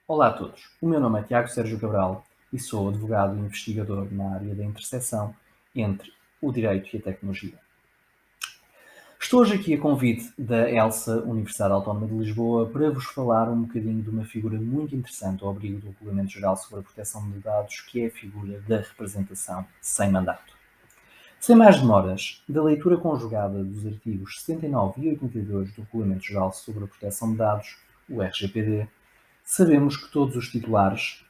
Olá a todos, o meu nome é Tiago Sérgio Cabral e sou advogado e investigador na área da interseção entre o direito e a tecnologia. Estou hoje aqui a convite da ELSA, Universidade Autónoma de Lisboa, para vos falar um bocadinho de uma figura muito interessante ao abrigo do Regulamento Geral sobre a Proteção de Dados, que é a figura da representação sem mandato. Sem mais demoras, da leitura conjugada dos artigos 79 e 82 do Regulamento Geral sobre a Proteção de Dados, o RGPD, sabemos que todos os titulares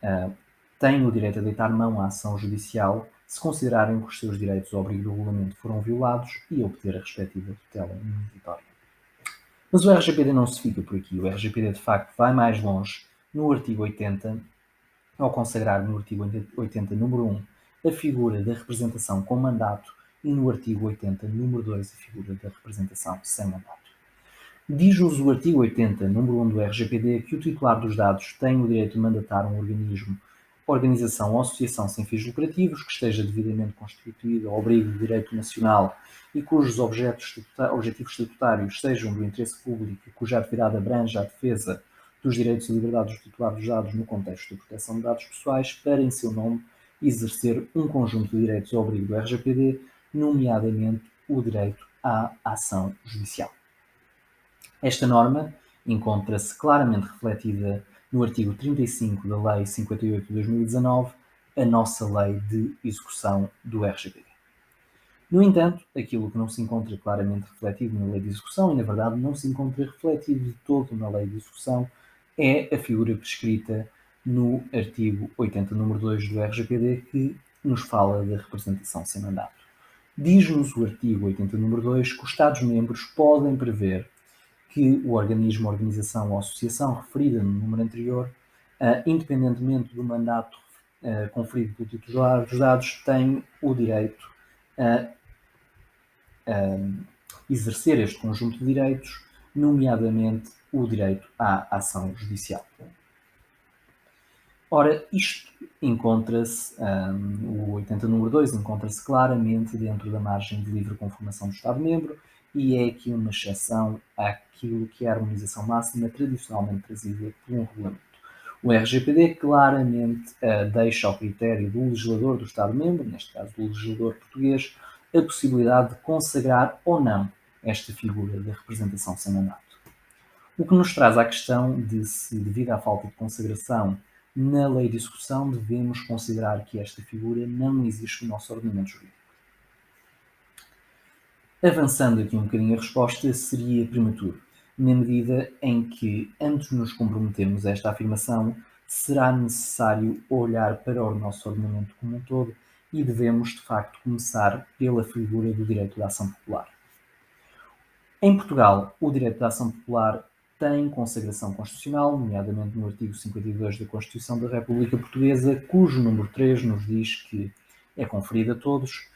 têm o direito a deitar mão à ação judicial se considerarem que os seus direitos ao abrigo do regulamento foram violados e a obter a respectiva tutela inhibitória. Mas o RGPD não se fica por aqui. O RGPD, de facto, vai mais longe no artigo 80, ao consagrar no artigo 80, número 1, a figura da representação com mandato e no artigo 80, número 2, a figura da representação sem mandato. Diz-nos o artigo 80, número 1 do RGPD, que o titular dos dados tem o direito de mandatar um organismo, organização ou associação sem fins lucrativos que esteja devidamente constituída ao abrigo do direito nacional e cujos objetivos estatutários sejam do interesse público e cuja atividade abrange a defesa dos direitos e liberdades do titular dos dados no contexto da proteção de dados pessoais, para, em seu nome, exercer um conjunto de direitos ao abrigo do RGPD, nomeadamente o direito à ação judicial. Esta norma encontra-se claramente refletida no artigo 35 da Lei 58 de 2019, a nossa lei de execução do RGPD. No entanto, aquilo que não se encontra claramente refletido na lei de execução, e na verdade não se encontra refletido de todo na lei de execução, é a figura prescrita no artigo 80, número 2 do RGPD, que nos fala da representação sem mandato. Diz-nos o artigo 80, número 2, que os Estados-membros podem prever que o organismo, organização ou associação referida no número anterior, independentemente do mandato conferido pelo titular dos dados, tem o direito a exercer este conjunto de direitos, nomeadamente o direito à ação judicial. Ora, isto encontra-se, o 80 número 2 encontra-se claramente dentro da margem de livre conformação do Estado-membro e é aqui uma exceção àquilo que é a harmonização máxima tradicionalmente trazida por um regulamento. O RGPD claramente deixa ao critério do legislador do Estado-membro, neste caso do legislador português, a possibilidade de consagrar ou não esta figura da representação sem mandato. O que nos traz à questão de se, devido à falta de consagração na lei de execução, devemos considerar que esta figura não existe no nosso ordenamento jurídico. Avançando aqui um bocadinho a resposta, seria prematuro, na medida em que, antes de nos comprometermos a esta afirmação, será necessário olhar para o nosso ordenamento como um todo e devemos, de facto, começar pela figura do direito da ação popular. Em Portugal, o direito da ação popular tem consagração constitucional, nomeadamente no artigo 52 da Constituição da República Portuguesa, cujo número 3 nos diz que é conferido a todos,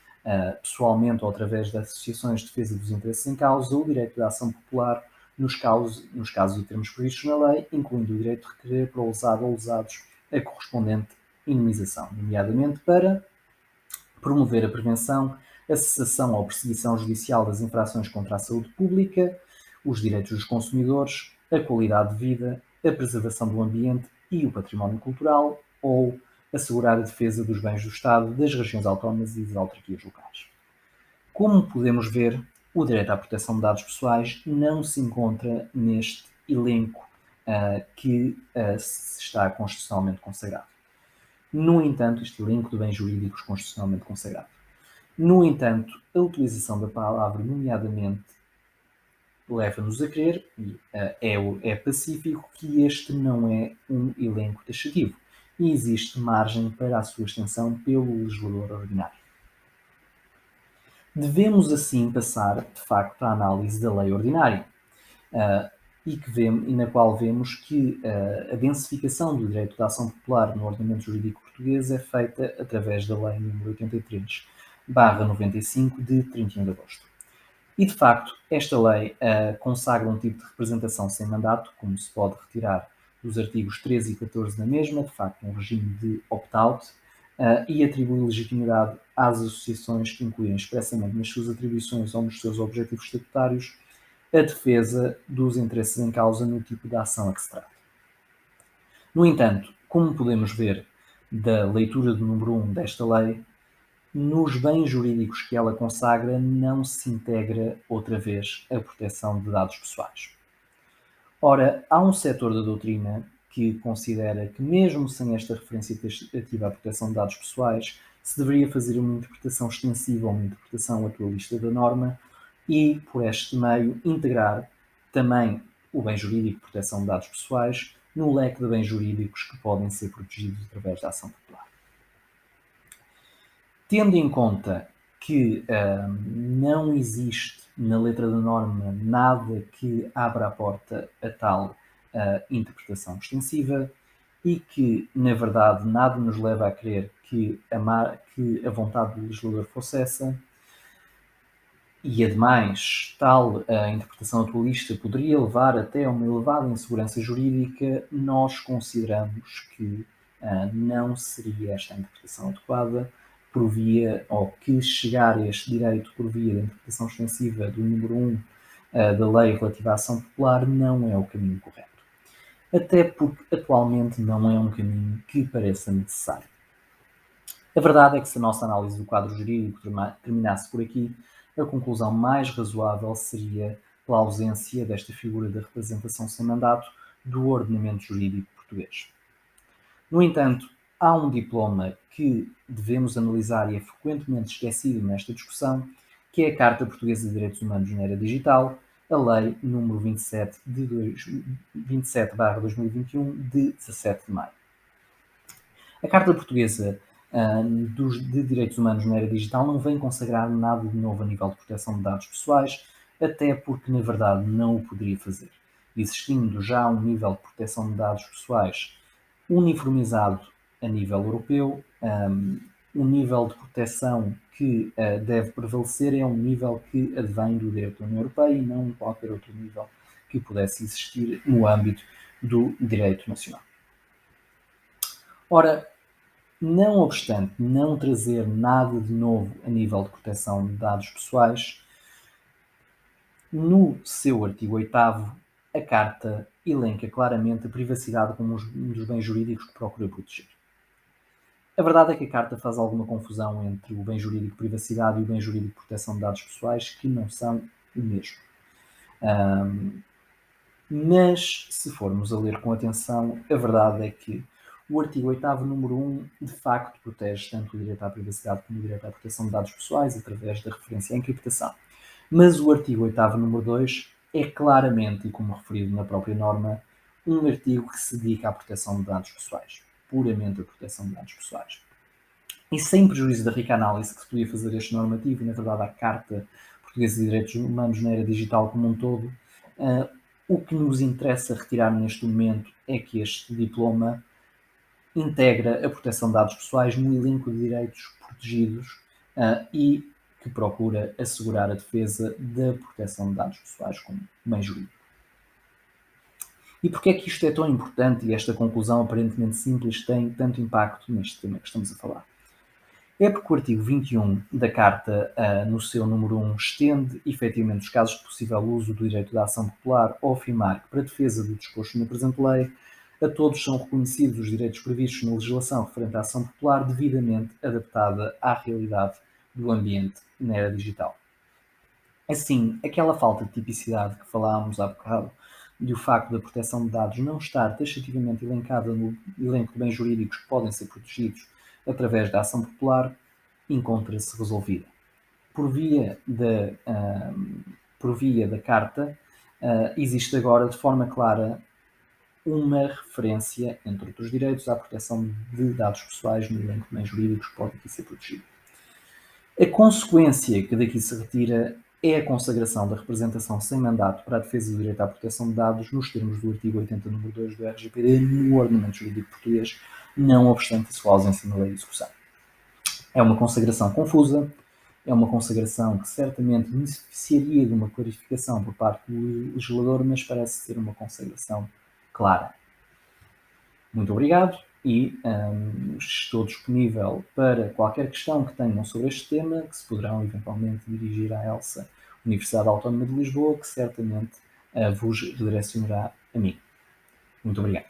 pessoalmente ou através de associações de defesa dos interesses em causa, o direito da ação popular nos casos e termos previstos na lei, incluindo o direito de requerer para o lesado ou lesados a correspondente indemnização, nomeadamente para promover a prevenção, a cessação ou perseguição judicial das infrações contra a saúde pública, os direitos dos consumidores, a qualidade de vida, a preservação do ambiente e o património cultural, ou assegurar a defesa dos bens do Estado, das regiões autónomas e das autarquias locais. Como podemos ver, o direito à proteção de dados pessoais não se encontra neste elenco que está constitucionalmente consagrado. No entanto, este elenco de bens jurídicos constitucionalmente consagrado. No entanto, a utilização da palavra nomeadamente leva-nos a crer, e é pacífico, que este não é um elenco taxativo e existe margem para a sua extensão pelo legislador ordinário. Devemos assim passar, de facto, à análise da lei ordinária, e na qual vemos que a densificação do direito da ação popular no ordenamento jurídico português é feita através da lei nº 83/95 de 31 de agosto. E, de facto, esta lei consagra um tipo de representação sem mandato, como se pode retirar dos artigos 13 e 14 da mesma, de facto um regime de opt-out, e atribui legitimidade às associações que incluírem expressamente nas suas atribuições ou nos seus objetivos estatutários a defesa dos interesses em causa no tipo de ação a que se trata. No entanto, como podemos ver da leitura do número 1 desta lei, nos bens jurídicos que ela consagra não se integra outra vez a proteção de dados pessoais. Ora, há um setor da doutrina que considera que, mesmo sem esta referência taxativa à proteção de dados pessoais, se deveria fazer uma interpretação extensiva ou uma interpretação atualista da norma e, por este meio, integrar também o bem jurídico de proteção de dados pessoais no leque de bens jurídicos que podem ser protegidos através da ação popular. Tendo em conta que não existe na letra da norma nada que abra a porta a tal interpretação extensiva e que, na verdade, nada nos leva a crer que a vontade do legislador fosse essa, e ademais, tal interpretação atualista poderia levar até a uma elevada insegurança jurídica, nós consideramos que não seria esta a interpretação adequada, por via, ou que chegar a este direito por via da interpretação extensiva do número 1 da lei relativa à ação popular não é o caminho correto. Até porque atualmente não é um caminho que pareça necessário. A verdade é que, se a nossa análise do quadro jurídico terminasse por aqui, a conclusão mais razoável seria pela ausência desta figura da representação sem mandato do ordenamento jurídico português. No entanto, há um diploma que devemos analisar e é frequentemente esquecido nesta discussão, que é a Carta Portuguesa de Direitos Humanos na Era Digital, a Lei nº 27/2021, de 17 de maio. A Carta Portuguesa de Direitos Humanos na Era Digital não vem consagrar nada de novo a nível de proteção de dados pessoais, até porque, na verdade, não o poderia fazer, existindo já um nível de proteção de dados pessoais uniformizado a nível europeu. O nível de proteção que deve prevalecer é um nível que advém do direito da União Europeia e não qualquer outro nível que pudesse existir no âmbito do direito nacional. Ora, não obstante não trazer nada de novo a nível de proteção de dados pessoais, no seu artigo 8º, a Carta elenca claramente a privacidade como um dos bens jurídicos que procura proteger. A verdade é que a Carta faz alguma confusão entre o bem jurídico de privacidade e o bem jurídico de proteção de dados pessoais, que não são o mesmo. Mas, se formos a ler com atenção, a verdade é que o artigo 8º, número 1, de facto protege tanto o direito à privacidade como o direito à proteção de dados pessoais através da referência à encriptação. Mas o artigo 8º, número 2, é claramente, e como referido na própria norma, um artigo que se dedica à proteção de dados pessoais, puramente a proteção de dados pessoais. E sem prejuízo da rica análise que se podia fazer este normativo, e na verdade à Carta Portuguesa de Direitos Humanos na Era Digital como um todo, o que nos interessa retirar neste momento é que este diploma integra a proteção de dados pessoais no elenco de direitos protegidos e que procura assegurar a defesa da proteção de dados pessoais como bem jurídico. E porquê é que isto é tão importante e esta conclusão aparentemente simples tem tanto impacto neste tema que estamos a falar? É porque o artigo 21 da Carta, no seu número 1, estende efetivamente os casos de possível uso do direito da ação popular ao afirmar que, para a defesa do disposto na presente lei, a todos são reconhecidos os direitos previstos na legislação referente à ação popular devidamente adaptada à realidade do ambiente na era digital. Assim, aquela falta de tipicidade que falámos há bocado, de o facto da proteção de dados não estar taxativamente elencada no elenco de bens jurídicos que podem ser protegidos através da ação popular, encontra-se resolvida. Por via da Carta, existe agora de forma clara uma referência, entre outros direitos, à proteção de dados pessoais no elenco de bens jurídicos que podem aqui ser protegidos. A consequência que daqui se retira é a consagração da representação sem mandato para a defesa do direito à proteção de dados nos termos do artigo 80, número 2 do RGPD no ordenamento jurídico português, não obstante a sua ausência na lei de execução. É uma consagração confusa, é uma consagração que certamente beneficiaria de uma clarificação por parte do legislador, mas parece ser uma consagração clara. Muito obrigado e estou disponível para qualquer questão que tenham sobre este tema, que se poderão eventualmente dirigir à ELSA, Universidade Autónoma de Lisboa, que certamente vos redirecionará a mim. Muito obrigado.